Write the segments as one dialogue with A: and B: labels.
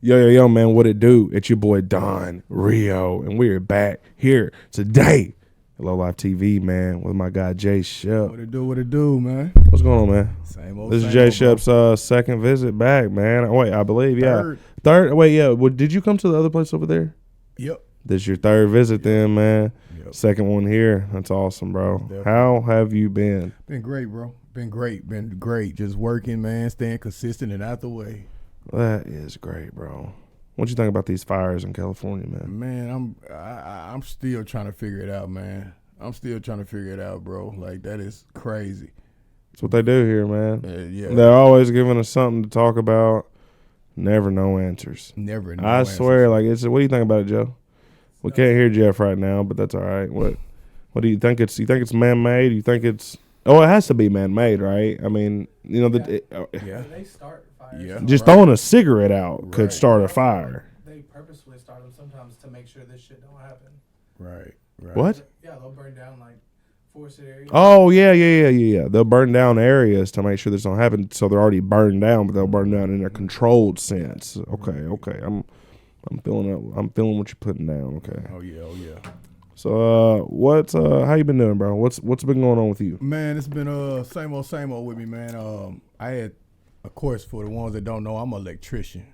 A: Yo, man, what it do? It's your boy Don Rio, and we're back here today at Low Life TV, man, with my guy Jay Shep.
B: What it do, man?
A: What's going on, man?
B: Same old.
A: This is Jay Shep's second visit back, man. Wait, I believe, third. Wait, yeah. Well, did you come to the other place over there?
B: Yep.
A: This is your third visit, then, man.
B: Yep.
A: Second one here. That's awesome, bro.
B: Definitely.
A: How have you been?
B: Been great, bro. Been great. Just working, man. Staying consistent and out the way.
A: That is great, bro. What you think about these fires in California, man?
B: Man, I'm still trying to figure it out, man. I'm still trying to figure it out, bro. Like, that is crazy.
A: That's what they do here, man.
B: Yeah.
A: They're always giving us something to talk about. Never no answers.
B: Never.
A: I swear, like it's. What do you think about it, Joe? We can't hear Jeff right now, but that's all right. What do you think? You think it's man-made? You think it's? Oh, it has to be man-made, right? I mean, you know,
C: They start fires.
B: Yeah.
A: just throwing a cigarette out could start a fire.
C: They purposefully start them sometimes to make sure this shit don't happen.
B: Right.
A: What?
C: Yeah, they'll burn down like forested areas.
A: Oh, yeah. They'll burn down areas to make sure this don't happen. So they're already burned down, but they'll burn down in a controlled sense. Okay. I'm feeling what you're putting down. Okay.
B: Oh yeah.
A: So how you been doing, bro? What's been going on with you?
B: Man, it's been same old with me, man. I had, of course, for the ones that don't know, I'm an electrician,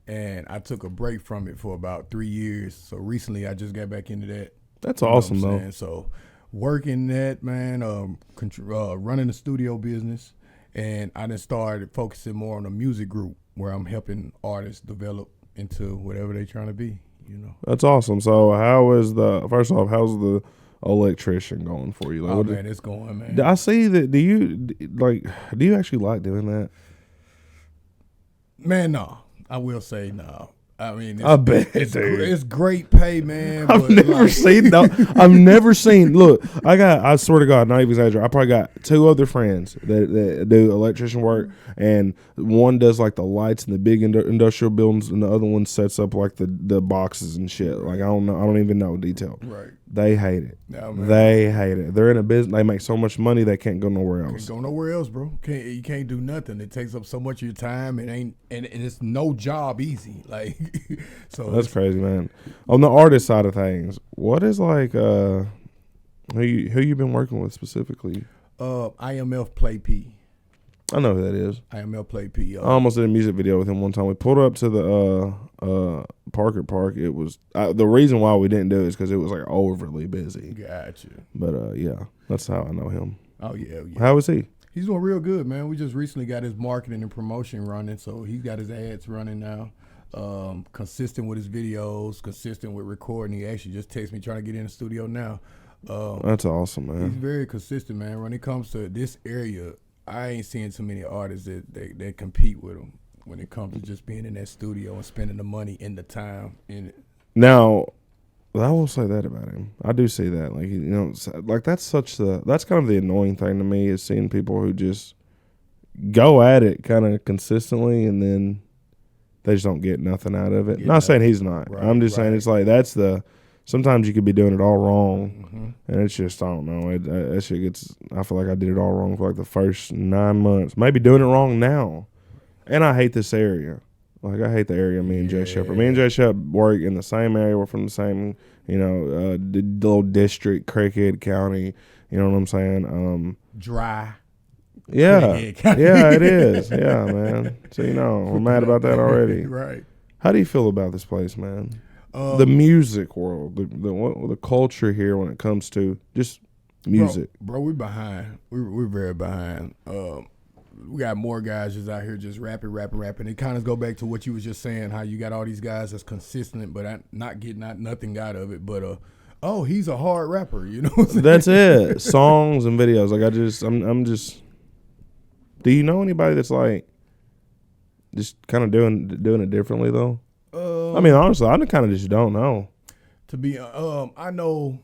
B: and I took a break from it for about 3 years. So recently, I just got back into that.
A: That's awesome, though.
B: Saying? So working that, man, running the studio business, and I then started focusing more on the music group where I'm helping artists develop into whatever they're trying to be. You know.
A: That's awesome. So how's the electrician going for you? Like,
B: man, it's going, man.
A: I see that. Do you actually like doing that?
B: Man, no. I will say no. I mean,
A: I bet,
B: it's
A: dude.
B: It's great pay, man.
A: I've never seen. No, I've never seen. Look, I swear to God, not even exaggerating. I probably got 2 other friends that do electrician work, and one does like the lights in the big industrial buildings, and the other one sets up like the boxes and shit. Like I don't know. I don't even know detail.
B: Right.
A: They hate it.
B: No, man.
A: They hate it. They're in a business. They make so much money they can't go nowhere else.
B: Can't go nowhere else, bro. You can't do nothing. It takes up so much of your time. And it's no job easy. Like, so
A: that's crazy, man. On the artist side of things, what is like who you been working with specifically?
B: IMF Play P.
A: I know who that is.
B: IMF Play P.
A: I almost did a music video with him one time. We pulled up to the Parker Park. It was the reason why we didn't do it is because it was like overly busy.
B: Gotcha.
A: But yeah, that's how I know him.
B: Oh yeah.
A: How is he?
B: He's doing real good, man. We just recently got his marketing and promotion running, so he's got his ads running now. Consistent with his videos, consistent with recording. He actually just texted me trying to get in the studio now.
A: That's awesome, man.
B: He's very consistent, man. When it comes to this area, I ain't seeing too many artists that compete with him when it comes to just being in that studio and spending the money and the time in it.
A: Now, I will say that about him. I do see that. Like, you know, like that's kind of the annoying thing to me is seeing people who just go at it kind of consistently and then they just don't get nothing out of it. Not saying he's not.
B: Right,
A: I'm just saying it's like sometimes you could be doing it all wrong, and it's just, I don't know. That shit gets, I feel like I did it all wrong for like the first 9 months. Maybe doing it wrong now. And I hate this area. Like, I hate the area me and Jay Shep. Me and Jay Shep work in the same area. We're from the same, the little district, Craighead County. You know what I'm saying?
B: Dry.
A: Yeah. Yeah, it is. Yeah, man. So, we're mad about that already.
B: Right.
A: How do you feel about this place, man? The music world, the culture here when it comes to just music.
B: Bro, we're behind. We're very behind. We got more guys just out here just rapping. It kind of go back to what you was just saying, how you got all these guys that's consistent, but not getting nothing out of it. But he's a hard rapper, you know what I'm saying?
A: That's it. Songs and videos. Like I'm just. Do you know anybody that's like just kind of doing it differently though? I mean, honestly, I kind of just don't know.
B: To be, I know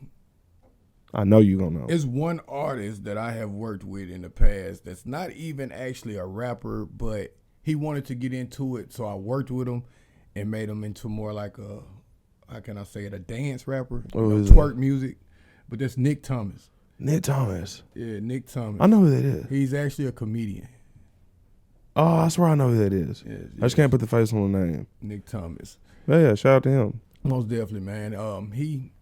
A: you don't know.
B: It's one artist that I have worked with in the past that's not even actually a rapper, but he wanted to get into it, so I worked with him and made him into more like a, how can I say it, a dance rapper, twerk music. But that's Nick Thomas.
A: Nick Thomas.
B: Yeah, Nick Thomas.
A: I know who that is.
B: He's actually a comedian.
A: Oh, that's where I know who that is.
B: Yes,
A: I just can't put the face on the name.
B: Nick Thomas.
A: Yeah, shout out to him.
B: Most definitely, man. He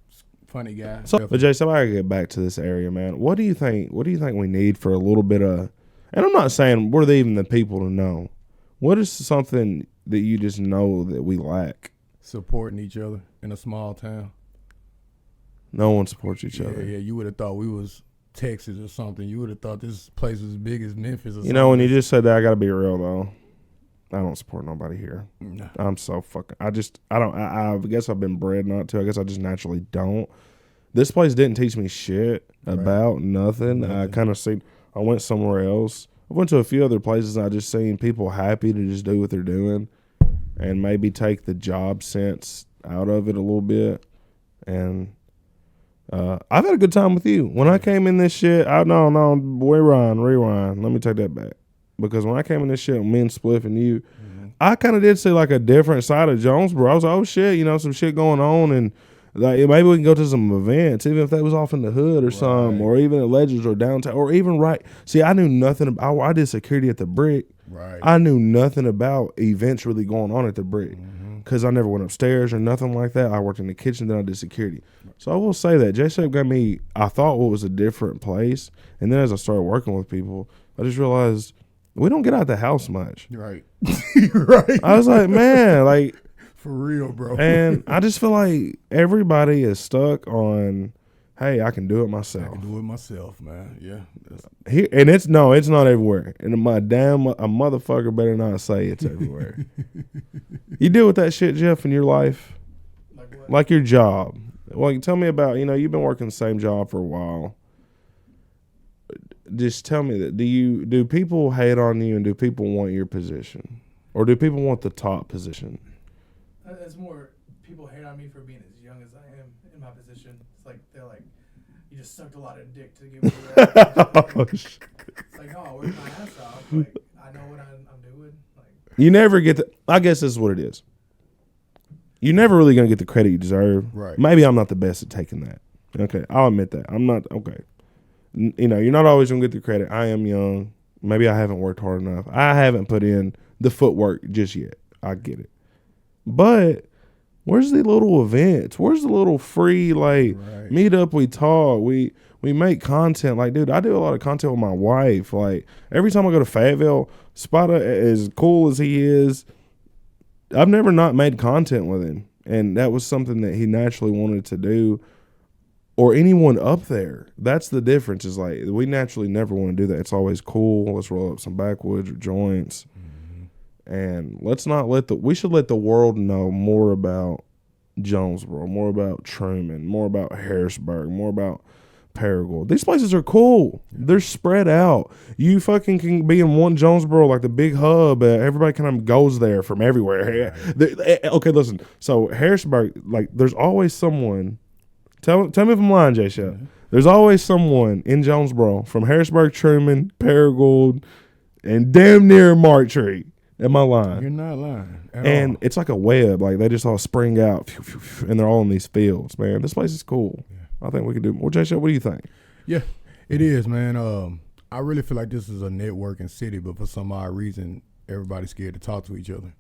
B: funny guy.
A: So, but Jason, I gotta get back to this area, man. What do you think? What do you think we need for a little bit of? And I'm not saying we're even the people to know. What is something that you just know that we lack?
B: Supporting each other in a small town.
A: No one supports each other.
B: Yeah, you would have thought we was Texas or something. You would have thought this place was as big as Memphis or something.
A: You know, when you just said that, I gotta be real though. I don't support nobody here.
B: Nah.
A: I'm so fucking. I don't. I guess I've been bred not to. I guess I just naturally don't. This place didn't teach me shit about nothing. I kind of seen. I went somewhere else. I went to a few other places. And I just seen people happy to just do what they're doing, and maybe take the job sense out of it a little bit. And I've had a good time with you. When I came in this shit, rewind. Let me take that back. Because when I came in this shit, me and Spliff and you, I kind of did see like a different side of Jonesboro. I was like, oh shit, some shit going on, and like maybe we can go to some events, even if that was off in the hood or something, or even at Legends or downtown, or even See, I knew nothing about. I did security at the Brick.
B: Right.
A: I knew nothing about events really going on at the Brick because I never went upstairs or nothing like that. I worked in the kitchen, then I did security. So I will say that J-Shape got me. I thought what was a different place, and then as I started working with people, I just realized. We don't get out the house much.
B: Right. Right.
A: I was like, man, like.
B: For real, bro.
A: And I just feel like everybody is stuck on, hey, I can do it myself.
B: I can do it myself, man. Yeah.
A: And it's not everywhere. And a motherfucker better not say it's everywhere. You deal with that shit, Jeff, in your life?
C: Like what?
A: Like your job. Well, tell me about, you've been working the same job for a while. Just tell me that. Do people hate on you, and do people want your position, or do people want the top position?
C: It's more people hate on me for being as young as I am in my position. It's like they're like, you just sucked a lot of dick to give me that. It's like, no, I worked my ass off. Like I know what I'm doing. Like
A: you never get the. I guess this is what it is. You're never really gonna get the credit you deserve.
B: Right.
A: Maybe I'm not the best at taking that. Okay, I'll admit that. I'm not. Okay. You're not always going to get the credit. I am young. Maybe I haven't worked hard enough. I haven't put in the footwork just yet. I get it. But where's the little events? Where's the little free, meet up, we talk, we make content. Like, dude, I do a lot of content with my wife. Like, every time I go to Fayetteville, Spada, as cool as he is, I've never not made content with him. And that was something that he naturally wanted to do. Or anyone up there. That's the difference. Is like we naturally never want to do that. It's always cool. Let's roll up some backwoods or joints, and let's not we should let the world know more about Jonesboro, more about Truman, more about Harrisburg, more about Paragould. These places are cool. They're spread out. You fucking can be in one Jonesboro, like the big hub. Everybody kind of goes there from everywhere. Okay, listen. So Harrisburg, like, there's always someone. Tell me if I'm lying, Jay Shep. There's always someone in Jonesboro from Harrisburg, Truman, Paragould, and damn near Martree. Am I lying?
B: You're not lying.
A: And it's like a web. Like, they just all spring out, and they're all in these fields, man. This place is cool. Yeah. I think we could do more. Jay Shep, what do you think?
B: Yeah, it is, man. I really feel like this is a networking city, but for some odd reason, everybody's scared to talk to each other.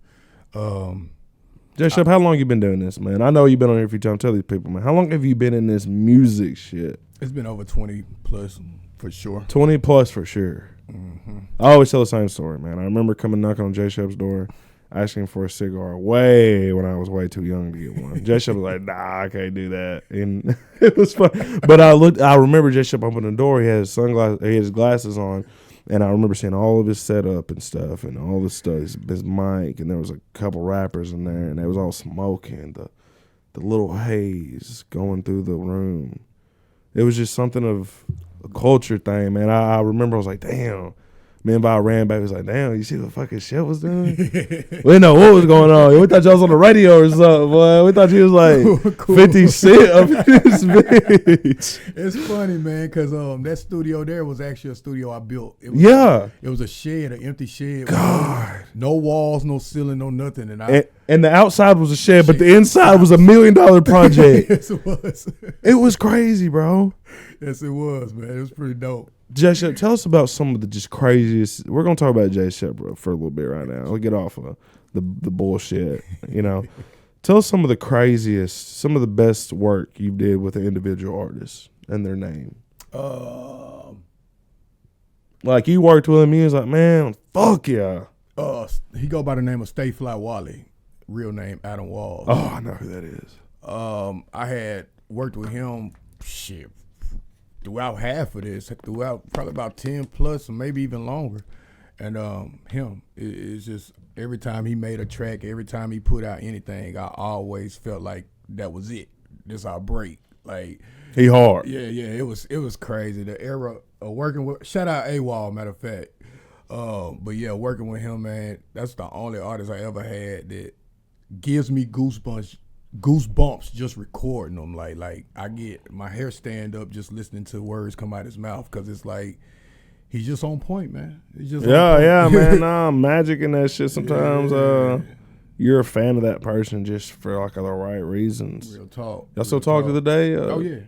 A: Jay Shep, how long you been doing this, man? I know you've been on here a few times. Tell these people, man. How long have you been in this music shit?
B: It's been over 20 plus for sure.
A: 20 plus for sure. Mm-hmm. I always tell the same story, man. I remember coming knocking on Jay Shep's door, asking for a cigar when I was way too young to get one. Jay Shep was like, nah, I can't do that. And it was fun. But I remember Jay Shep opened the door. He had his glasses on. And I remember seeing all of his setup and stuff, and all this stuff, his mic, and there was a couple rappers in there, and they was all smoking, the little haze going through the room. It was just something of a culture thing, man. I remember I was like, damn. Me and Bob ran back. He was like, damn, you see what fucking shit was doing? We didn't know what was going on. We thought y'all was on the radio or something, boy. We thought you was like cool. 50 Cent up in this bitch.
B: It's funny, man, because that studio there was actually a studio I built. It was a shed, an empty shed.
A: God.
B: No walls, no ceiling, no nothing.
A: And the outside was a shed, but the inside was $1 million project.
B: Yes, it was.
A: It was crazy, bro.
B: Yes, it was, man. It was pretty dope.
A: Jay Shep, tell us about some of the just craziest. We're gonna talk about Jay Shep for a little bit right now. We'll get off of the bullshit. Tell us some of the craziest, some of the best work you did with an individual artist and their name. Like you worked with him, he was like, man, fuck yeah.
B: He go by the name of Stay Fly Wally, real name Adam Walls.
A: Oh, I know who that is.
B: I had worked with him, throughout half of this, throughout probably about 10 plus, or maybe even longer. And him, it's just every time he made a track, every time he put out anything, I always felt like that was it. This our break. Like
A: he hard.
B: Yeah, it was crazy. The era of working with, shout out AWOL, matter of fact. But yeah, working with him, man, that's the only artist I ever had that gives me goosebumps just recording them. Like I get my hair stand up just listening to words come out his mouth, because it's like he's just on point, man. He's just
A: man. Nah, magic and that shit. Sometimes you're a fan of that person just for like the right reasons.
B: Real talk.
A: Y'all still talk to the day?
B: Oh yeah.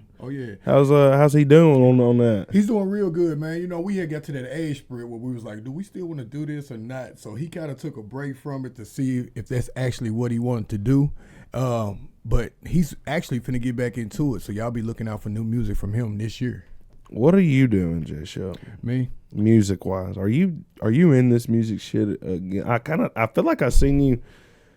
A: How's he doing on that?
B: He's doing real good, man. We had got to that age sprint where we was like, do we still want to do this or not? So he kind of took a break from it to see if that's actually what he wanted to do. But he's actually finna get back into it. So y'all be looking out for new music from him this year.
A: What are you doing, Jay Shep?
B: Me?
A: Music wise, are you in this music shit again? I feel like I seen you.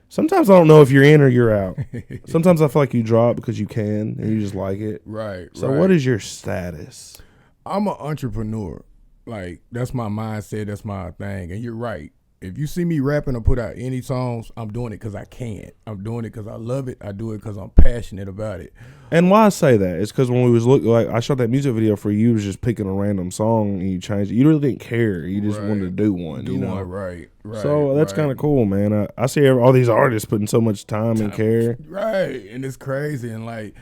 A: Sometimes I don't know if you're in or you're out. Sometimes I feel like you drop because you can and you just like it.
B: Right.
A: So what is your status?
B: I'm an entrepreneur. Like, that's my mindset. That's my thing. And you're right. If you see me rapping or put out any songs, I'm doing it because I can. I'm doing it because I love it. I do it because I'm passionate about it.
A: And why I say that is because when we was I shot that music video for you, was just picking a random song and you changed it. You really didn't care. You just wanted to do one.
B: One, right.
A: So that's kind of cool, man. I see all these artists putting so much time and care.
B: Right, and it's crazy. And like,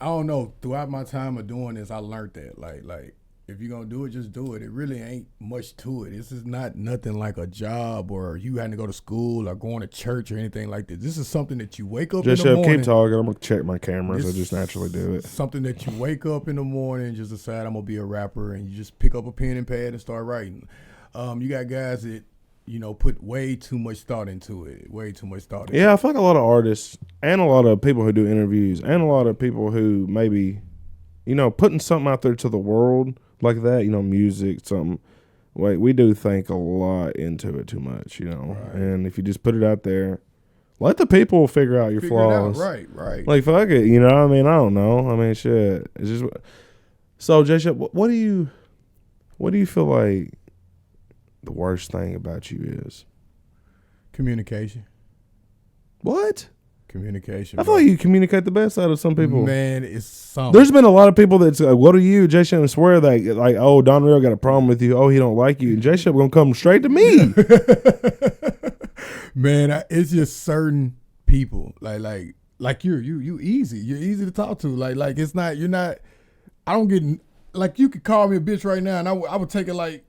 B: I don't know. Throughout my time of doing this, I learned that like. If you're going to do it, just do it. It really ain't much to it. This is not nothing like a job or you having to go to school or going to church or anything like this. This is something that you wake up in the morning.
A: Keep talking. I'm going to check my cameras. I just naturally do it.
B: Something that you wake up in the morning and just decide I'm going to be a rapper, and you just pick up a pen and pad and start writing. You got guys that, put way too much thought into it. Yeah,
A: I feel like a lot of artists and a lot of people who do interviews and a lot of people who maybe, putting something out there to the world like that, music, something. We do think a lot into it too much, Right. And if you just put it out there, let the people figure out your flaws.
B: Right.
A: Like, fuck it, I don't know. Shit. It's just. So, Jay Shep, what do you feel like the worst thing about you is?
B: Communication.
A: What?
B: Communication.
A: I feel like you communicate the best out of some people.
B: Man, it's something.
A: There's been a lot of people that's like, what are you? Jay Shep swear that, like, oh, Don Real got a problem with you. Oh, he don't like you. And Jay Shep gonna come straight to me.
B: Man, it's just certain people. Like you easy. You're easy to talk to. Like it's not, you're not, I don't get, like, you could call me a bitch right now and I would take it like,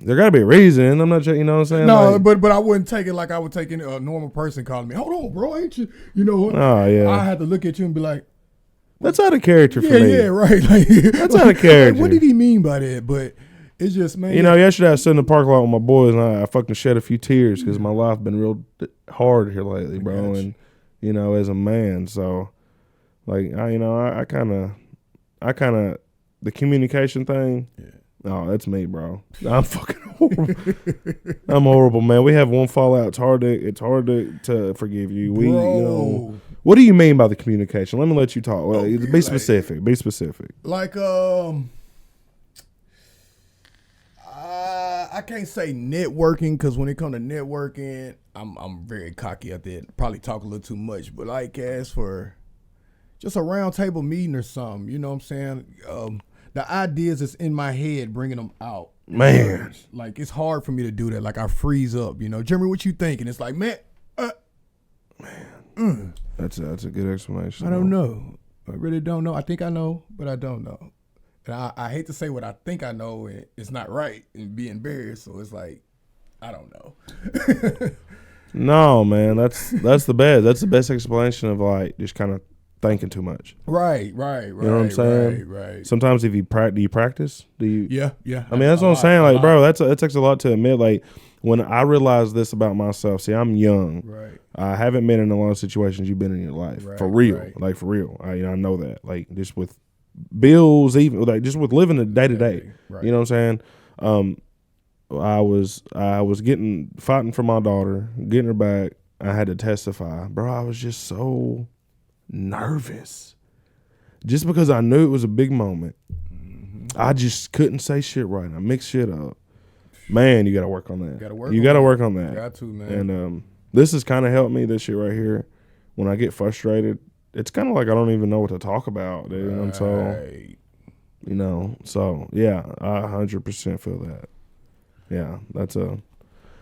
A: there gotta be a reason. I'm not sure, you know what I'm saying?
B: No, but I wouldn't take it like I would take a normal person calling me. Hold on, bro, ain't you?
A: Oh yeah.
B: I had to look at you and be like,
A: that's out of character for me.
B: Yeah, right. Like,
A: that's out of character.
B: Like, what did he mean by that? But it's just, man.
A: Yesterday I was sitting in the parking lot with my boys and I fucking shed a few tears because my life been real hard here lately, bro. And as a man, so like I kind of the communication thing. Yeah. Oh, that's me, bro. I'm fucking horrible. I'm horrible, man. We have one fallout. It's hard to forgive you.
B: Bro.
A: What do you mean by the communication? Let me let you talk. Well, be specific. Be specific.
B: Like, I can't say networking, because when it comes to networking, I'm very cocky at that. Probably talk a little too much, but like, as for just a round table meeting or something, you know what I'm saying? The ideas that's in my head, bringing them out.
A: Man.
B: Like, it's hard for me to do that. Like, I freeze up, Jeremy, what you thinking? It's like, man.
A: That's a good explanation.
B: I don't know. I really don't know. I think I know, but I don't know. And I hate to say what I think I know, and it's not right, and be embarrassed. So it's like, I don't know.
A: No, man, that's the best. That's the best explanation of, like, just kind of thinking too much.
B: Right.
A: You know what I'm saying?
B: Right.
A: Sometimes if you do you practice? Do you?
B: Yeah.
A: I mean, that's what I'm saying. Like, bro, it takes a lot to admit. Like, when I realized this about myself, see, I'm young.
B: Right.
A: I haven't been in a lot of situations you've been in your life.
B: Right,
A: For real.
B: right.
A: Like, for real. I know that. Like, just with bills, even, like, just with living the day to day.
B: Right.
A: You know what I'm saying? I was fighting for my daughter, getting her back. I had to testify. Bro, I was just so nervous. Just because I knew it was a big moment. I just couldn't say shit right. I mixed shit up. Man, you got to work on that. You got to work on that.
B: Got to, man.
A: And this has kind of helped me, this shit right here. When I get frustrated, it's kind of like I don't even know what to talk about, dude.
B: Right.
A: And so, yeah, I 100% feel that. Yeah, that's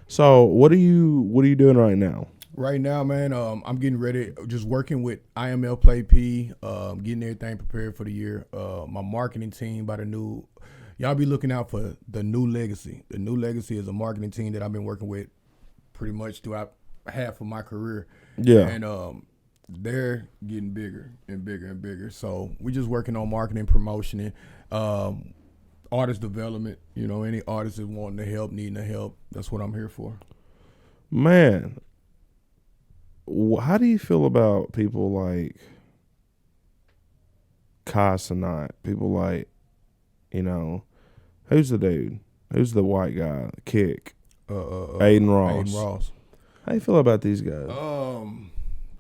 A: So what are you doing right now?
B: Right now, man, I'm getting ready, just working with IML Play P, getting everything prepared for the year. My marketing team y'all be looking out for the New Legacy. The New Legacy is a marketing team that I've been working with pretty much throughout half of my career.
A: Yeah.
B: And they're getting bigger and bigger and bigger. So we're just working on marketing, promotion, artist development. You know, any artist is wanting the help, needing the help. That's what I'm here for.
A: Man, how do you feel about people like Kai Cenat? People like, who's the dude? Who's the white guy? Kick. Aiden Ross. How you feel about these guys?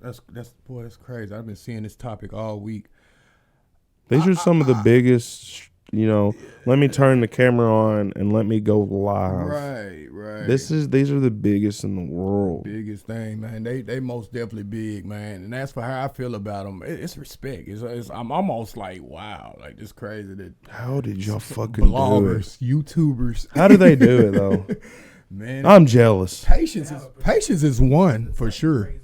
B: That's crazy. I've been seeing this topic all week.
A: These are some of the biggest. Let me turn the camera on and let me go live.
B: Right.
A: These are the biggest in the world.
B: Biggest thing, man. They most definitely big, man. And that's for how I feel about them. It's respect. I'm almost like, wow, like it's crazy that.
A: How did y'all fucking
B: bloggers,
A: do it?
B: YouTubers.
A: How do they do it though?
B: Man,
A: I'm jealous.
B: Patience is one for sure.
C: Crazy.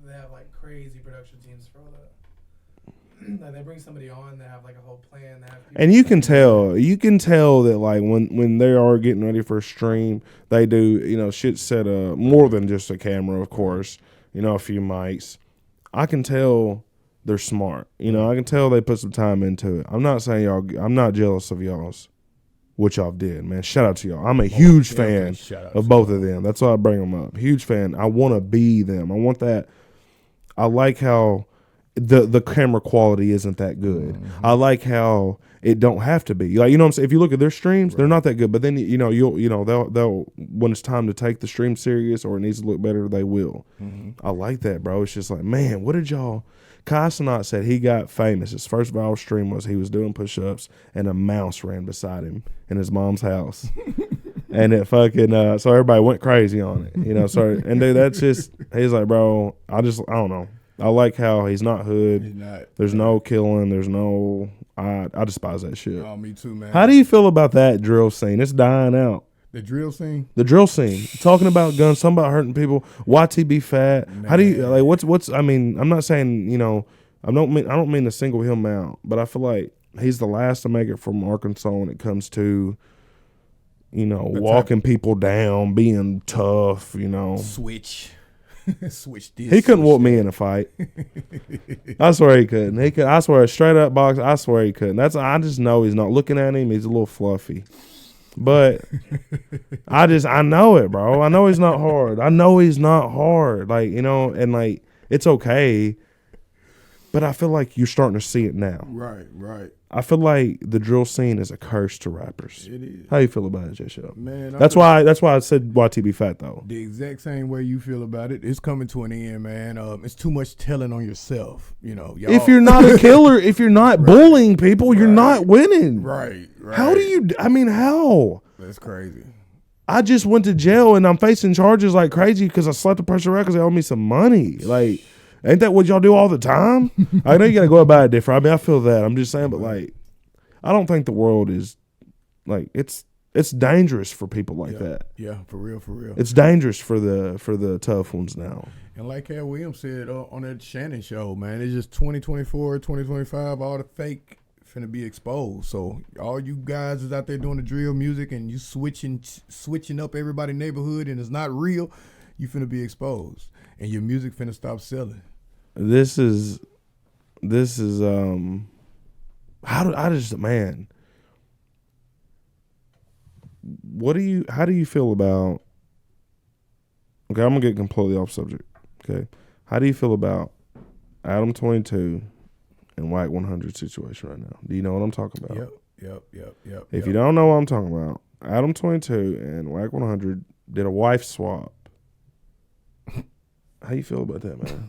C: They have like crazy production teams for all that. Like they bring somebody on, they have like a whole plan.
A: And you can tell that like when they are getting ready for a stream, they do shit set up more than just a camera, of course. A few mics. I can tell they're smart. I can tell they put some time into it. I'm not saying I'm not jealous of y'all's. What y'all did, man. Shout out to y'all. I'm a huge fan of both of them. That's why I bring them up. Huge fan. I want to be them. I want that. I like how the camera quality isn't that good. Mm-hmm. I like how it don't have to be. Like, what I'm saying? If you look at their streams, they're not that good. But then they'll when it's time to take the stream serious or it needs to look better, they will. Mm-hmm. I like that, bro. It's just like, man, what did y'all? Kai Cenat said he got famous. His first viral stream was he was doing push-ups and a mouse ran beside him in his mom's house. And it fucking, so everybody went crazy on it, So, and dude, that's just, he's like, bro, I don't know. I like how he's not hood.
B: He's not.
A: There's no killing. There's no, I despise that shit.
B: Oh, me too, man.
A: How do you feel about that drill scene? It's dying out.
B: The drill scene?
A: The drill scene. Talking about guns, something about hurting people. YTB fat. Man. How do you like? What's? I mean, I'm not saying I don't mean to single him out, but I feel like he's the last to make it from Arkansas when it comes to walking people down, being tough.
B: Switch this.
A: He couldn't whoop me in a fight. I swear he couldn't. I swear, straight up box. I swear he couldn't. I just know he's not. Looking at him, he's a little fluffy. But I know it, bro. I know he's not hard. Like, and like, it's okay. But I feel like you're starting to see it now.
B: Right.
A: I feel like the drill scene is a curse to rappers.
B: It is.
A: How you feel about it, J-Shell?
B: Man,
A: that's why I said YTB fat though.
B: The exact same way you feel about it. It's coming to an end, man. It's too much telling on yourself. Y'all.
A: If you're not a killer, if you're not bullying people, you're not winning.
B: Right.
A: How do you? I mean, how?
B: That's crazy.
A: I just went to jail and I'm facing charges like crazy because I slapped the person around because they owe me some money. Like, ain't that what y'all do all the time? I know you got to go about it different. I mean, I feel that. I'm just saying, but like, I don't think the world is like it's dangerous for people like that.
B: Yeah, for real.
A: It's dangerous for the tough ones now.
B: And like Cat Williams said on that Shannon show, man, it's just 2024, 2025, all the fake finna be exposed. So all you guys is out there doing the drill music and you switching up everybody's neighborhood and it's not real, you finna be exposed. And your music finna stop selling.
A: This is this is I just man. How do you feel about? Okay, I'm gonna get completely off subject. Okay, how do you feel about Adam 22 and Whack 100 situation right now? Do you know what I'm talking about?
B: Yep.
A: If you don't know what I'm talking about, Adam 22 and Whack 100 did a wife swap. How you feel about that, man?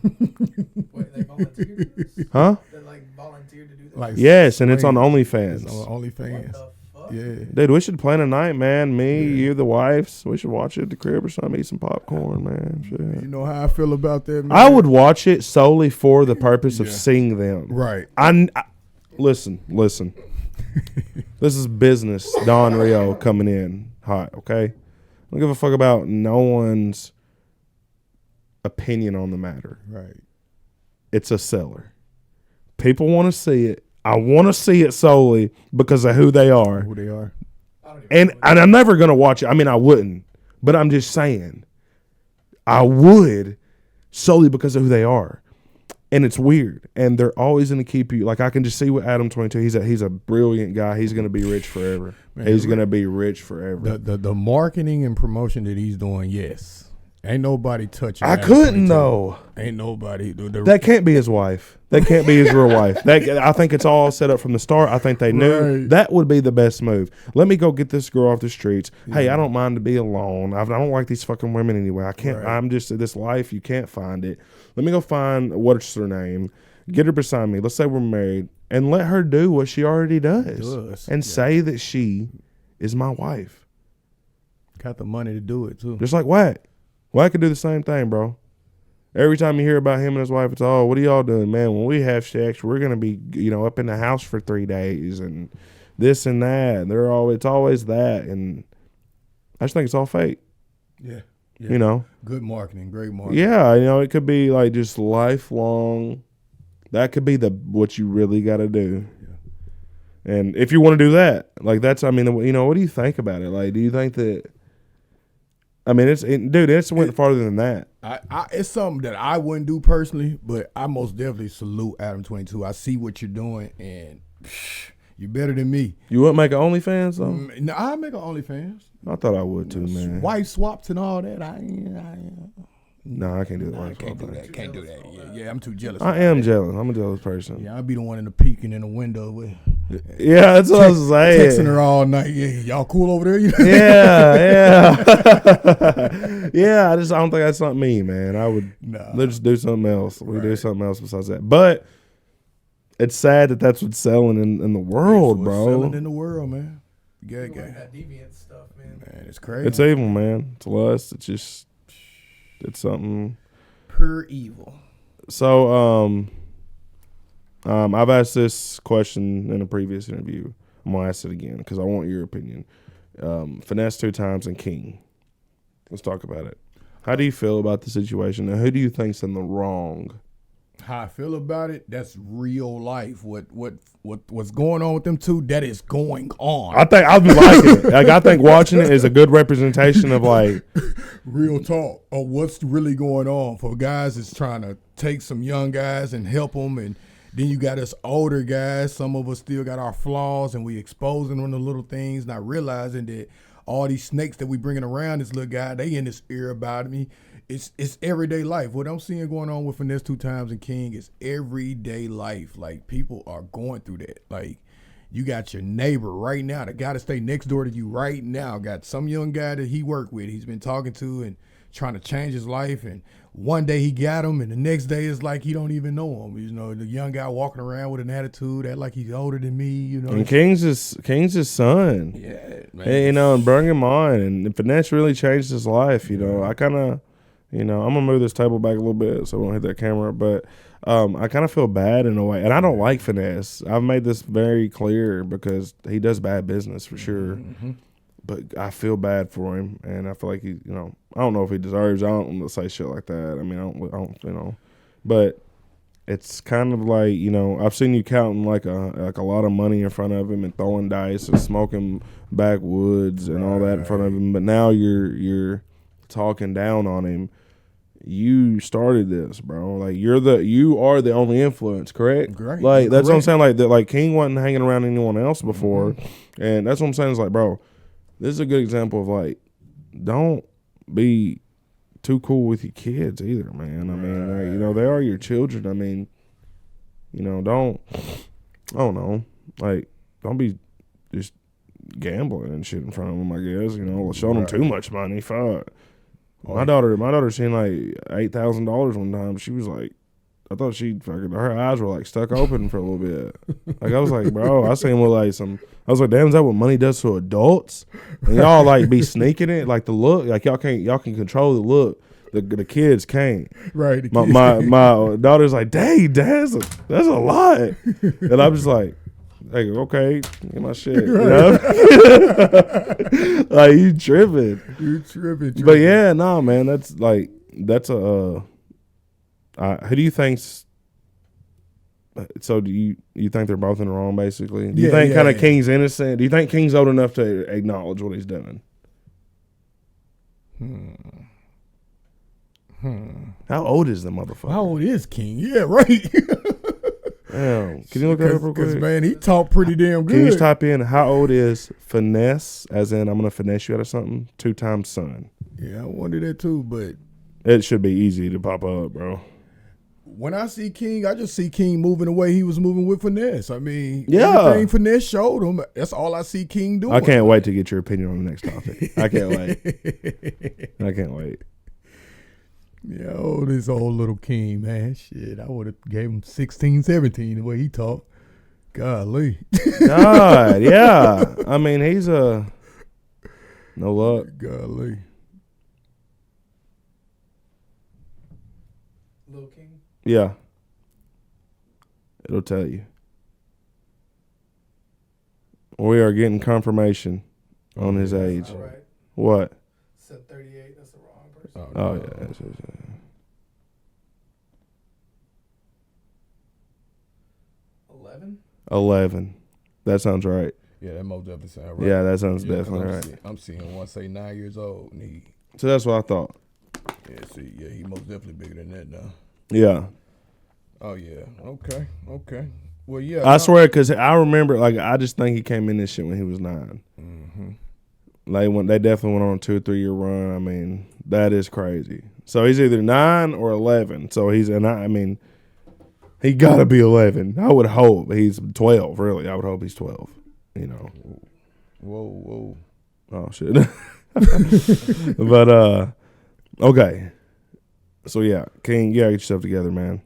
C: Wait, they volunteered to do this?
A: Huh?
C: They like volunteered to do this?
B: Like
A: Yes, and it's on
B: swing.
A: OnlyFans.
B: It's on
C: What
B: OnlyFans.
C: the fuck?
B: Yeah.
A: Dude, we should plan a night, man. Me,
B: Yeah.
A: you, the wives. We should watch it at the crib or something. Eat some popcorn, man.
B: You
A: Shit.
B: know how I feel about that, man?
A: I would watch it solely for the purpose of
B: Yeah.
A: seeing them.
B: Right.
A: Listen. This is business. Don Rio coming in hot. Okay, I don't give a fuck about no one's opinion on the matter.
B: Right.
A: It's a seller. People want to see it. I want to see it solely because of who they are.
B: Who they are.
C: I don't even
A: And
C: know.
A: I'm never gonna watch it. I mean, I wouldn't, but I'm just saying, I would solely because of who they are. And it's weird, and they're always gonna keep you. Like I can just see with Adam 22. He's a brilliant guy. He's gonna be rich forever.
B: Man,
A: He's gonna be rich forever.
B: The marketing and promotion that he's doing, yes. Ain't nobody touching.
A: I
B: Adam
A: couldn't
B: 22.
A: though.
B: Ain't nobody.
A: That can't be his wife. That can't be his real wife. I think it's all set up from the start. I think they knew
B: Right.
A: that would be the best move. Let me go get this girl off the streets. Hey, I don't mind to be alone. I don't like these fucking women anyway. I can't.
B: Right.
A: I'm just this life. You can't find it. Let me go find what's her name. Get her beside me. Let's say we're married, and let her do what she already does, and say that she is my wife.
B: Got the money to do it too.
A: Just like Whack. Whack could do the same thing, bro. Every time you hear about him and his wife, it's what are y'all doing, man? When we have sex, we're gonna be, up in the house for 3 days and this and that. It's always that, and I just think it's all fake.
B: Yeah. Good marketing, great marketing.
A: Yeah, it could be like just lifelong. That could be what you really got to do. Yeah. And if you want to do that, like what do you think about it? Like, do you think that? I mean, it's went farther than that.
B: It's something that I wouldn't do personally, but I most definitely salute Adam 22. I see what you're doing, and you're better than me.
A: You wouldn't make an OnlyFans though?
B: No, I make an OnlyFans.
A: I thought I would too, man.
B: Wife swaps and all that.
A: No, I can't do that.
B: I can't do that. Can't do that. Yeah, I'm too jealous.
A: I am jealous. I'm a jealous person.
B: Yeah, I'll be the one in the peeking in the window with.
A: Yeah, that's what I was saying.
B: Texting her all night. Yeah, y'all cool over there?
A: Yeah. Yeah, I don't think that's not me, man. I would let's do something else. We do something else besides that. But it's sad that that's what's selling in the world, bro.
B: Selling in the world, man.
C: People like that deviant stuff, man.
B: Man, it's crazy.
A: It's evil, man. It's lust. It's something
B: pure evil.
A: So, I've asked this question in a previous interview. I'm gonna ask it again because I want your opinion. Finesse 2 times and King. Let's talk about it. How do you feel about the situation, and who do you think's in the wrong?
B: How I feel about it, that's real life. What's going on with them two, that is going on.
A: I think I'll be liking it. Like, I think watching it is a good representation of like
B: real talk of what's really going on for guys that's trying to take some young guys and help them, and then you got us older guys. Some of us still got our flaws, and we exposing them to little things, not realizing that all these snakes that we bringing around this little guy, they in his ear about me. It's everyday life. What I'm seeing going on with Finesse 2 times and King is everyday life. Like, people are going through that. Like, you got your neighbor right now, the guy that stay next door to you right now, got some young guy that he worked with, he's been talking to and trying to change his life, and one day he got him, and the next day it's like he don't even know him. The young guy walking around with an attitude, act like he's older than me.
A: And King's his son.
B: Yeah, man.
A: And bring him on, and Finesse really changed his life. I kind of. I'm gonna move this table back a little bit so we don't hit that camera, but I kind of feel bad in a way, and I don't like Finesse. I've made this very clear because he does bad business for sure, but I feel bad for him, and I feel like he, I don't know if he deserves. I don't want to say shit like that. I mean, I don't, but it's kind of like I've seen you counting like a lot of money in front of him and throwing dice and smoking backwoods and all that in front of him, but now you're talking down on him. you started this, bro. Like you are the only influence, correct?
B: Great.
A: Like that's what I'm
B: Correct.
A: saying. Like that, like King wasn't hanging around anyone else before, and that's what I'm saying. Is like, bro, this is a good example of like, don't be too cool with your kids either, man. I mean, like, you know, they are your children. I mean, you know, I don't know, like, don't be just gambling and shit in front of them. I guess, you know, showing them too much money. Fuck. My daughter seen like $8,000 one time. She was like, I thought her eyes were like stuck open for a little bit. Like I was like, bro, I seen what like I was like, damn, is that what money does to adults? And y'all like be sneaking it, like the look, like y'all can control the look. The kids can't.
B: Right.
A: My daughter's like, dang, that's a lot. And I'm just like okay, get my shit. You know? Like you tripping.
B: You tripping.
A: But yeah, no, man, that's a who do you think's so do you think they're both in the wrong basically? Do you think kind of King's innocent? Do you think King's old enough to acknowledge what he's doing? How old is the motherfucker?
B: How old is King? Yeah, right.
A: Damn. Can you look that up real quick?
B: Man, he talked pretty damn good.
A: Can you just type in how old is finesse, as in I'm gonna finesse you out of something, 2 times son?
B: Yeah, I wondered that too, but
A: it should be easy to pop up, bro.
B: When I see King, I just see King moving the way he was moving with finesse. I mean,
A: yeah,
B: everything finesse showed him. That's all I see King doing.
A: I can't wait to get your opinion on the next topic. I can't wait. I can't wait.
B: Yo, this old little King, man. Shit, I would have gave him 16, 17 the way he talked. Golly.
A: God, yeah. I mean, he's no luck.
B: Golly.
C: Lil King?
A: Yeah. It'll tell you. We are getting confirmation on his age.
C: All right.
A: What?
C: Said 38. That's the wrong person.
A: Oh yeah. 11. That sounds right.
B: Yeah, that most definitely sounds right.
A: Yeah, that sounds definitely right.
B: I'm seeing one say 9 years old. And
A: so that's what I thought.
B: Yeah, he most definitely bigger than that now.
A: Yeah.
B: Oh, yeah. Okay. Well, yeah.
A: I swear, because I remember, like, I just think he came in this shit when he was 9.
B: Mm-hmm.
A: Like, they definitely went on a 2 or 3 year run. I mean, that is crazy. So he's either 9 or 11. So I mean, he got to be 11. I would hope he's 12, really. I would hope he's 12, you know.
B: Whoa.
A: Oh, shit. But, okay. So, yeah, King, you got to get yourself together, man.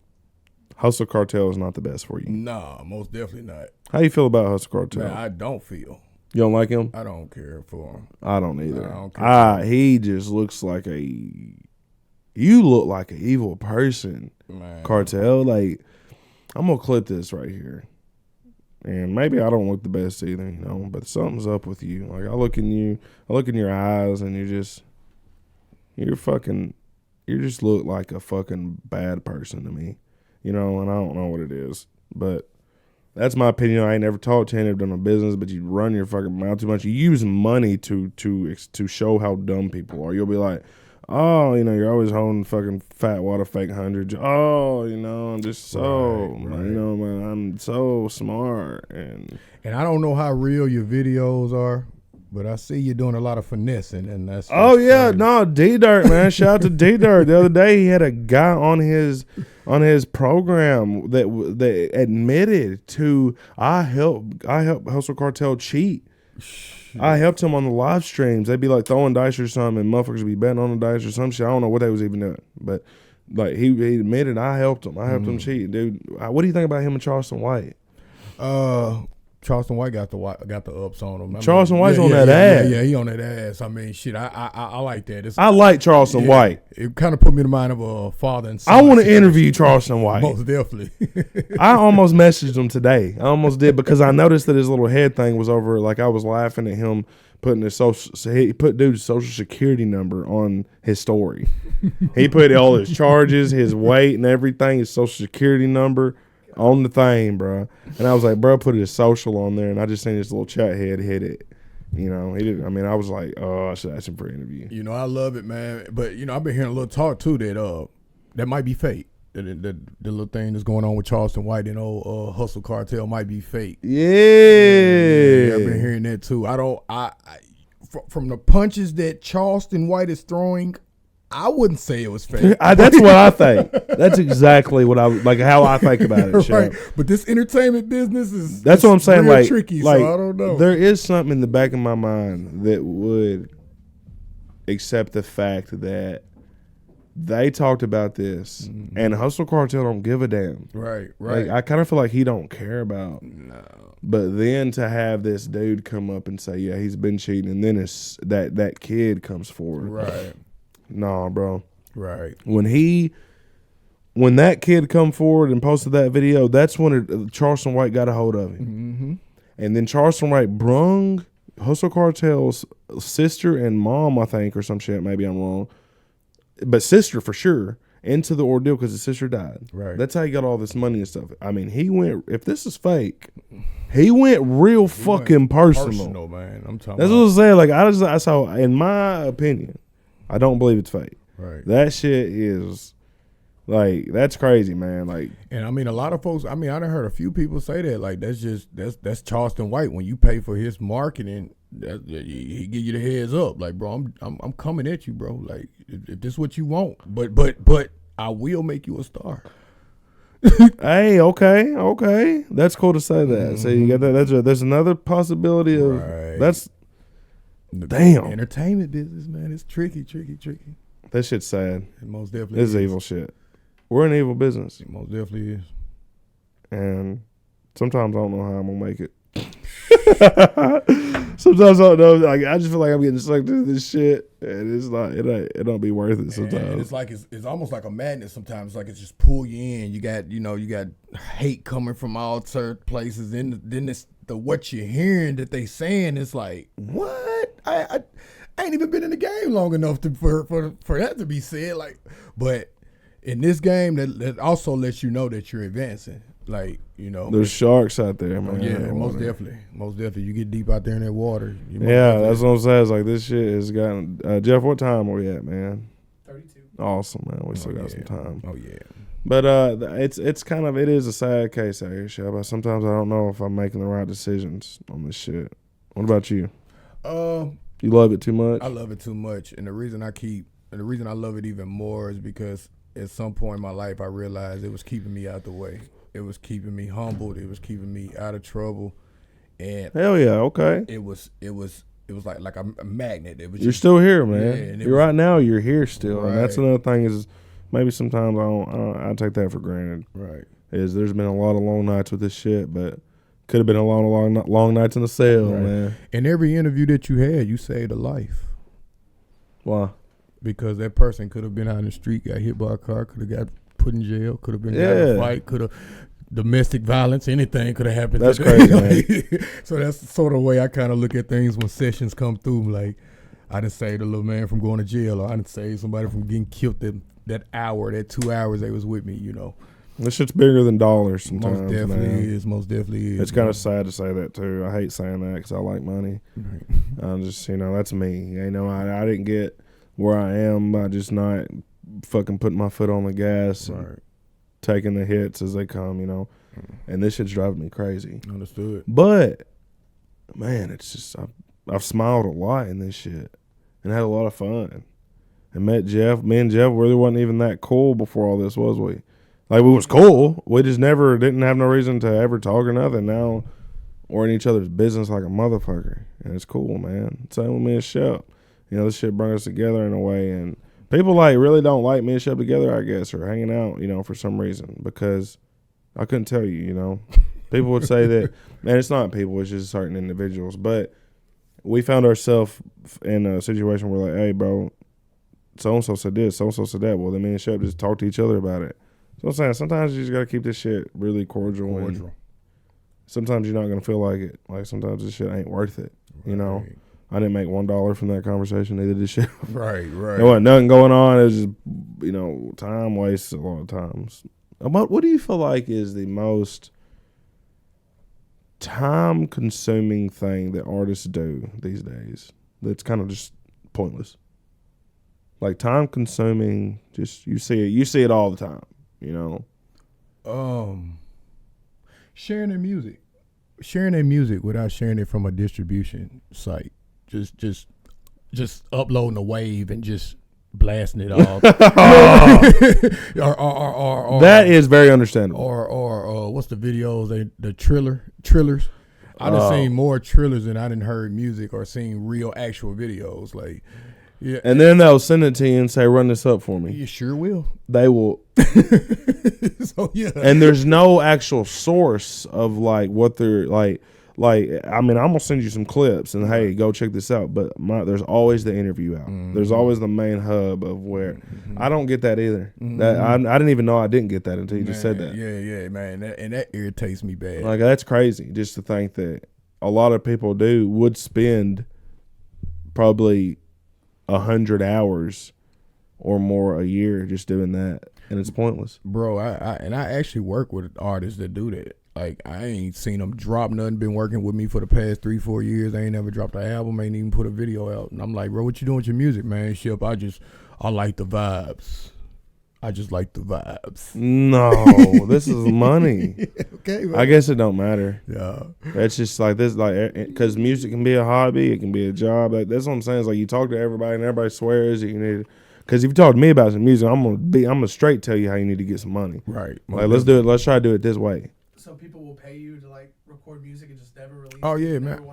A: Hustle Cartel is not the best for you.
B: Nah, most definitely not.
A: How you feel about Hustle Cartel?
B: Man, I don't feel.
A: You don't like him?
B: I don't care for him.
A: I don't either.
B: Nah, I don't care.
A: He just looks like you look like an evil person,
B: Man.
A: Cartel. Like, I'm going to clip this right here. And maybe I don't look the best either, you know, but something's up with you. Like, I look in your eyes and you just look like a fucking bad person to me, you know, and I don't know what it is, but that's my opinion. I ain't never talked to you, never done a business, but you run your fucking mouth too much. You use money to show how dumb people are. You'll be like, oh, you know, you're always holding fucking fat water fake hundreds. Oh, you know, I'm just so,
B: right.
A: You know, man, I'm so smart. And
B: I don't know how real your videos are, but I see you doing a lot of finessing, and that's.
A: Oh yeah,
B: crazy.
A: no, D-Dirt, man. Shout out to D-Dirt. The other day he had a guy on his program that admitted to I helped Hustle Cartel cheat. I helped him on the live streams. They'd be like throwing dice or something, and motherfuckers would be betting on the dice or some shit. I don't know what they was even doing, but like he admitted I helped him. I helped him cheat, dude. What do you think about him and Charleston White?
B: Charleston White got the ups on him.
A: Charleston White's on that ass.
B: Yeah, he on that ass. I mean, shit, I like that.
A: I like Charleston White.
B: It kind of put me in the mind of a father and son.
A: I want to interview Charleston White.
B: Most definitely.
A: I almost messaged him today. I almost did because I noticed that his little head thing was over. Like I was laughing at him putting his he put dude's social security number on his story. He put all his charges, his weight, and everything, his social security number on the thing, bro. And I was like, bro, put his social on there, and I just seen his little chat head hit it. You know, he didn't. I mean, I was like, oh, I should ask him for an interview.
B: You know, I love it, man. But you know, I've been hearing a little talk too that might be fake. The little thing that's going on with Charleston White and old Hustle Cartel might be fake.
A: Yeah,
B: I've been hearing that too. From the punches that Charleston White is throwing, I wouldn't say it was fake.
A: That's what I think. That's exactly what how I think about it.
B: Right. But this entertainment business is
A: that's what I'm saying. Like
B: tricky.
A: Like,
B: so I don't know.
A: There is something in the back of my mind that would accept the fact that they talked about this, and Hustle Cartel don't give a damn.
B: Right.
A: Like, I kind of feel like he don't care about.
B: No.
A: But then to have this dude come up and say, yeah, he's been cheating, and then it's that kid comes forward.
B: Right.
A: Nah, bro.
B: Right.
A: When that kid come forward and posted that video, that's when Charleston White got a hold of him.
B: Mm-hmm.
A: And then Charleston White brung Hustle Cartel's sister and mom, I think, or some shit. Maybe I'm wrong. But sister for sure, into the ordeal because his sister died.
B: Right.
A: That's how he got all this money and stuff. I mean, he went, if this is fake, he went real fucking personal.
B: Personal, man. I'm talking
A: That's what I'm saying. Like, I saw, in my opinion, I don't believe it's fake.
B: Right.
A: That shit is, like, that's crazy, man. Like,
B: and I mean, a lot of folks, I done heard a few people say that, like, that's Charleston White. When you pay for his marketing, he give you the heads up, like, bro, I'm coming at you, bro. Like, if this is what you want, but I will make you a star.
A: hey, okay, that's cool to say that.
B: Mm-hmm.
A: So you got that. There's another possibility of that's. Damn.
B: Entertainment business, man, it's tricky.
A: That shit's sad.
B: It most definitely
A: It's evil shit. We're an evil business,
B: It most definitely is.
A: and sometimes I don't know how I'm gonna make it. Sometimes I don't know. Like, I just feel like I'm getting sucked into this shit, and it's not. It don't be worth it sometimes.
B: And it's like it's almost like a madness sometimes. Like, it's just pull you in. You got hate coming from all certain places. Then it's the what you're hearing that they saying. It's like, what? I ain't even been in the game long enough for that to be said. Like, but in this game, that also lets you know that you're advancing. Like, you know,
A: There's sharks out there, man.
B: yeah,
A: in the
B: most
A: water.
B: definitely. You get deep out there in that water.
A: Yeah, that's what I'm saying. It's like, this shit has gotten. Jeff, what time are we at, man?
C: 32.
A: Awesome, man. We still got some time.
B: Oh yeah.
A: But it's kind of, it is a sad case out here, Shab. Sometimes I don't know if I'm making the right decisions on this shit. What about you? You love it too much?
B: I love it too much, and the reason I love it even more is because at some point in my life I realized it was keeping me out the way. It was keeping me humbled. It was keeping me out of trouble, and
A: Hell yeah, okay.
B: it was like a magnet. It was
A: You're
B: just,
A: still here, man.
B: Yeah, and it
A: You're
B: was-
A: right now. You're here still, and that's
B: Right.
A: another thing is maybe sometimes I take that for granted.
B: right.
A: Is there's been a lot of long nights with this shit, but could have been a lot of long nights in the cell,
B: Right.
A: man.
B: In every interview that you had, you saved a life
A: Why?
B: because that person could have been out in the street, got hit by a car, could have got put in jail, could have been got in a
A: Yeah.
B: fight, could have domestic violence, anything could have happened.
A: That's
B: to them.
A: crazy,
B: So that's the sort of way I kind of look at things when sessions come through. Like, I done saved a little man from going to jail, or I done saved somebody from getting killed that 2 hours they was with me, you know.
A: This shit's bigger than dollars sometimes,
B: Most definitely
A: man.
B: is. Most definitely is.
A: It's kind of sad to say that too. I hate saying that because I like money.
B: Right.
A: I'm just, that's me. You know, I didn't get where I am by just not fucking putting my foot on the gas and
B: Right.
A: taking the hits as they come, And this shit's driving me crazy.
B: Understood.
A: But, man, it's just, I've smiled a lot in this shit and had a lot of fun. And met Jeff. Me and Jeff really wasn't even that cool before all this, was we? Like, we was cool. We just didn't have no reason to ever talk or nothing. Now we're in each other's business like a motherfucker. And it's cool, man. Same with me and Shep. This shit brought us together in a way. And people, really don't like me and Shep together, I guess, or hanging out, for some reason. Because I couldn't tell you, People would say that, man, it's not people. It's just certain individuals. But we found ourselves in a situation where, like, hey, bro, so-and-so said this, so-and-so said that. Well, then me and Shep just talk to each other about it. So I'm saying sometimes you just got to keep this shit really cordial. And sometimes you're not going to feel like it. Like, sometimes this shit ain't worth it,
B: Right.
A: I didn't make $1 from that conversation. Neither did Shep.
B: Right.
A: There wasn't nothing going on. It was just, time wasted a lot of times. What do you feel like is the most time consuming thing that artists do these days that's kind of just pointless. Like time consuming, just you see it all the time, you know.
B: Sharing their music without sharing it from a distribution site. Just uploading a wave and just blasting it all. or
A: that is very understandable.
B: Or what's the videos? The trillers. I done seen more trillers than I done heard music or seen real actual videos. Like, yeah.
A: And then they'll send it to you and say, "Run this up for me."
B: You sure will.
A: They will.
B: So yeah.
A: And there's no actual source of like what they're like. I mean, I'm gonna send you some clips and hey, go check this out. But there's always the interview out. Mm-hmm. There's always the main hub of where I don't get that either. Mm-hmm. That I didn't even know I didn't get that until you just said that.
B: Yeah, man. That irritates me bad.
A: Like that's crazy. Just to think that a lot of people would spend probably 100 hours or more a year just doing that, and it's pointless,
B: bro. I actually work with artists that do that. Like, I ain't seen them drop nothing. Been working with me for the past 3-4 years. I ain't never dropped an album. Ain't even put a video out. And I'm like, bro, what you doing with your music, man? Ship, I like the vibes. I just like the vibes.
A: No, this is money.
B: Okay, man.
A: I guess it don't matter.
B: Yeah,
A: it's just like this, like because music can be a hobby, it can be a job. Like that's what I'm saying. It's like you talk to everybody, and everybody swears that you need. Because if you talk to me about some music, I'm gonna straight tell you how you need to get some money.
B: Right.
A: Like let's do it. Let's try to do it this way.
C: So people will pay you to like record music and just never release.
B: Oh yeah, man.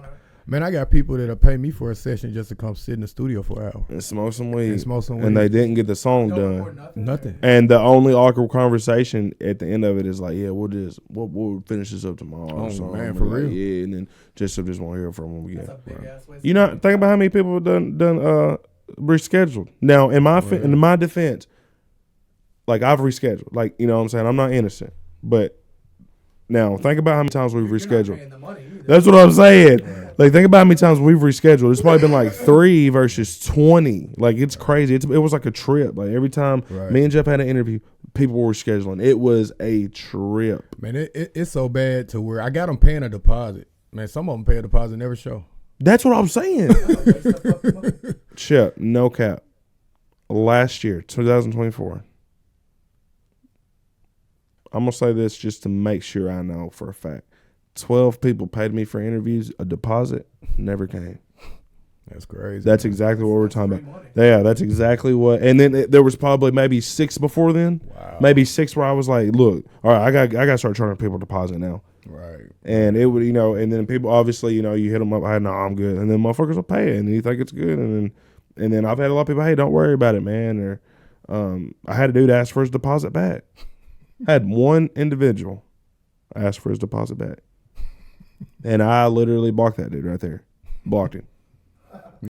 B: Man, I got people that'll pay me for a session just to come sit in the studio for an hour
A: and smoke some weed.
B: And
A: they didn't get the song done.
B: Nothing.
A: And the only awkward conversation at the end of it is like, yeah, we'll finish this up tomorrow.
B: Oh man, for real.
A: Yeah, and then just won't hear from them again.
C: That's a big ass waste.
A: You know, think about how many people have done rescheduled. Now, in my defense, like I've rescheduled. Like, you know what I'm saying? I'm not innocent. But now think about how many times we've rescheduled. That's what I'm saying. Right. Like think about how many times we've rescheduled. It's probably been like 3 versus 20. Like it's crazy. It was like a trip. Like every time me and Jeff had an interview, people were scheduling. It was a trip.
B: Man, it's so bad to where I got them paying a deposit. Man, some of them pay a deposit, never show.
A: That's what I'm saying. Chip, no cap. Last year, 2024. I'm going to say this just to make sure I know for a fact. 12 people paid me for interviews. A deposit never came.
B: That's crazy.
A: That's exactly what we're talking about. Yeah, that's exactly what. And then there was probably maybe 6 before then. Wow. Maybe 6 where I was like, look, all right, I got to start charging people deposit now.
B: Right.
A: And it would, and then people obviously, you hit them up. No, I'm good. And then motherfuckers will pay it, and you think it's good. And then I've had a lot of people, hey, don't worry about it, man. Or I had a dude ask for his deposit back. I had one individual ask for his deposit back. And I literally blocked that dude right there. Blocked him.